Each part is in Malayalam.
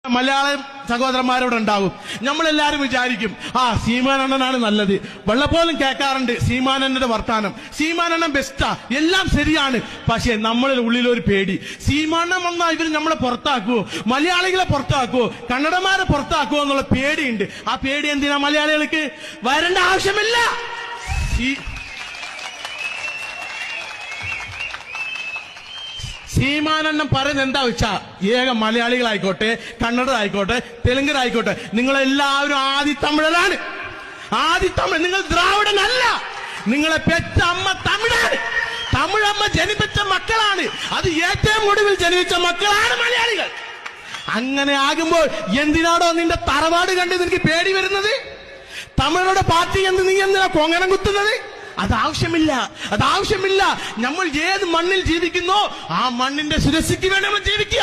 മലയാള സഹോദരന്മാരോട് ഉണ്ടാവും. നമ്മളെല്ലാരും വിചാരിക്കും സീമാനണ്ണനാണ് നല്ലത്. വെള്ളപ്പോലും കേൾക്കാറുണ്ട് സീമാനണ്ണന്റെ വർത്താനം, സീമാനണ്ണൻ ബെസ്റ്റാ, എല്ലാം ശരിയാണ്. പക്ഷെ നമ്മളുടെ ഉള്ളിലൊരു പേടി, സീമാനണ്ണൻ വന്നാൽ ഇവർ നമ്മളെ പുറത്താക്കുവോ, മലയാളികളെ പുറത്താക്കുവോ, കന്നഡമാരെ പുറത്താക്കുവോ എന്നുള്ള പേടിയുണ്ട്. ആ പേടി എന്തിനാ മലയാളികൾക്ക്? വരേണ്ട ആവശ്യമില്ല. സീമാനണ്ണൻ പറയുന്നത് എന്താ വെച്ചാ, ഏക മലയാളികളായിക്കോട്ടെ, കന്നഡരായിക്കോട്ടെ, തെലുങ്കരായിക്കോട്ടെ, നിങ്ങളെല്ലാവരും ആദിത്തമിഴരാണ്. ആദിത്തമിഴ്, നിങ്ങൾ ദ്രാവിഡനല്ല. നിങ്ങളെ പെറ്റ അമ്മ തമിഴാണ്. തമിഴമ്മ ജനിപ്പിച്ച മക്കളാണ്. അത് ഏറ്റവും ഒടുവിൽ ജനിപ്പിച്ച മക്കളാണ് മലയാളികൾ. അങ്ങനെ ആകുമ്പോൾ എന്തിനാടോ നിന്റെ തറവാട് കണ്ട് നിനക്ക് പേടി വരുന്നത്? തമിഴരുടെ പാർട്ടി എന്ന് നീ എന്തിനാ കൊങ്ങനം കുത്തുന്നത്? അതാവശ്യമില്ല, അതാവശ്യമില്ല. നമ്മൾ ഏത് മണ്ണിൽ ജീവിക്കുന്നോ ആ മണ്ണിന്റെ സുരക്ഷയ്ക്ക് വേണ്ടി നമ്മൾ ജീവിക്കുക.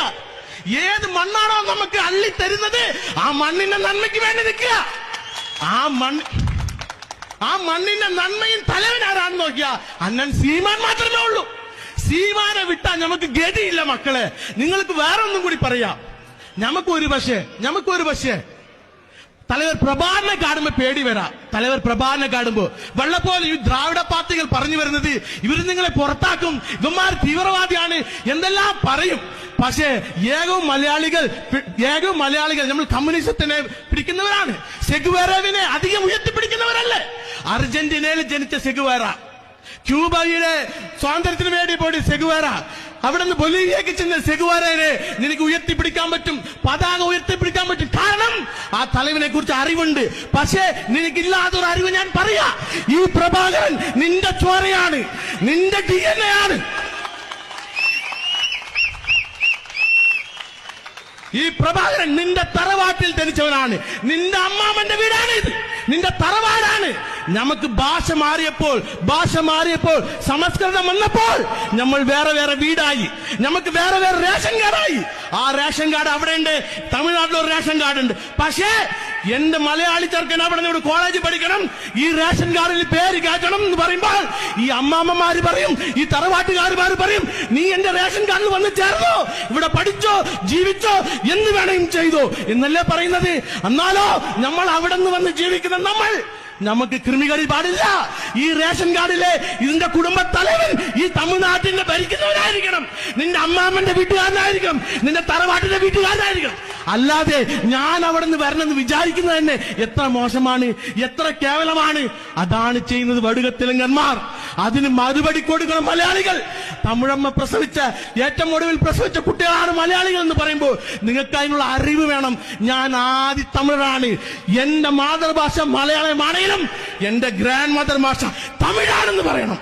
ഏത് മണ്ണാണോ നമുക്ക് അള്ളി തരുന്നത് ആ മണ്ണിന്റെ നന്മയ്ക്ക് വേണ്ടി നിൽക്കുക. ആ മണ്ണിന്റെ നന്മയും തലവൻ ആരാണെന്ന് നോക്കിയാ അണ്ണൻ സീമാൻ മാത്രമേ ഉള്ളൂ. സീമാനെ വിട്ടാ നമുക്ക് ഗതിയില്ല മക്കളെ. നിങ്ങൾക്ക് വേറെ ഒന്നും കൂടി പറയാം. നമുക്കൊരു പക്ഷേ തലവർ പ്രഭാകരനെ കാണുമ്പോ പേടി വരാം. തലവർ പ്രഭാകരനെ കാണുമ്പോ വെള്ളപ്പോലെ ഈ ദ്രാവിഡ പാർട്ടികൾ പറഞ്ഞു വരുന്നത് ഇവർ നിങ്ങളെ പുറത്താക്കും, ഇവന്മാർ തീവ്രവാദിയാണ് എന്തെല്ലാം പറയും. പക്ഷേ ഏകവും മലയാളികൾ നമ്മൾ കമ്മ്യൂണിസത്തിനെ പിടിക്കുന്നവരാണ്. സെഗുവേരവിനെ അധികം ഉയർത്തിപ്പിടിക്കുന്നവരല്ലേ. അർജന്റീനയിൽ ജനിച്ച സെഗുവേര, ക്യൂബയുടെ സ്വാതന്ത്ര്യത്തിന് വേണ്ടി പോയി സെഗുവേര, അവിടെ നിന്ന് ബൊലീവിയക്ക് ചെന്ന സെഗുവേരയെ നിനക്ക് ഉയർത്തിപ്പിടിക്കാൻ പറ്റും, പതാക ഉയർത്തിപ്പിടിക്കാൻ പറ്റും. കാരണം ആ തലവനെ കുറിച്ച് അറിവുണ്ട്. പക്ഷേ നിനക്കില്ലാത്തൊരു അറിവ് ഞാൻ പറയാ. ഈ പ്രഭാകരൻ നിന്റെ ചോരയാണ്, നിന്റെ DNA ആണ്. ഈ പ്രഭാകരൻ നിന്റെ തറവാട്ടിൽ ജനിച്ചവനാണ്. നിന്റെ അമ്മാമന്റെ വീടാണ് ഇത്, നിന്റെ തറവാടാണ്. നമുക്ക് ഭാഷ മാറിയപ്പോൾ സംസ്കൃതം വന്നപ്പോൾ നമ്മൾ വേറെ വേറെ വീടായി, നമുക്ക് വേറെ വേറെ റേഷൻ കാർഡായി. ആ റേഷൻ കാർഡ് അവിടെ ഉണ്ട്, തമിഴ്നാട്ടിലൊരു റേഷൻ കാർഡ് ഉണ്ട്. പക്ഷേ എന്റെ മലയാളി ചെറുക്കൻ അവിടെ നിന്ന് കോളേജ് പഠിക്കണം, ഈ റേഷൻ കാർഡിൽ പേര് കയറ്റണം എന്ന് പറയുമ്പോൾ ഈ അമ്മാമ്മമാര് പറയും, ഈ തറവാട്ടുകാരുമാർ പറയും, നീ എന്റെ റേഷൻ കാർഡിൽ വന്ന് ചേർന്നോ, ഇവിടെ പഠിച്ചോ, ജീവിച്ചോ, എന്ന് വേണമെങ്കിലും ചെയ്തോ എന്നല്ലേ പറയുന്നത്. എന്നാലോ നമ്മൾ അവിടെ നിന്ന് വന്ന് ജീവിക്കുന്ന നമുക്ക് ക്രിമികളി പാടില്ല. ഈ റേഷൻ കാർഡിലെ ഇതിന്റെ കുടുംബ തലവൻ ഈ തമിഴ്നാട്ടിന്റെ ഭരിക്കുന്നവനായിരിക്കണം, നിന്റെ അമ്മാമ്മന്റെ വീട്ടുകാരനായിരിക്കണം, നിന്റെ തറവാട്ടിന്റെ വീട്ടുകാരനായിരിക്കണം. അല്ലാതെ ഞാൻ അവിടെ നിന്ന് വരണമെന്ന് വിചാരിക്കുന്നത് തന്നെ എത്ര മോശമാണ്, എത്ര കേവലമാണ്. അതാണ് ചെയ്യുന്നത് വടുക തെലുങ്കന്മാർ. അതിന് മറുപടി കൊടുക്കണം മലയാളികൾ. തമിഴമ്മ പ്രസവിച്ച, ഏറ്റവും ഒടുവിൽ പ്രസവിച്ച കുട്ടികളാണ് മലയാളികൾ എന്ന് പറയുമ്പോൾ നിങ്ങൾക്ക് അതിനുള്ള അറിവ് വേണം. ഞാൻ ആദി തമിഴാണ്, എന്റെ മാതൃഭാഷ മലയാളമാണെങ്കിലും എന്റെ ഗ്രാൻഡ് മദർ ഭാഷ തമിഴാണെന്ന് പറയണം.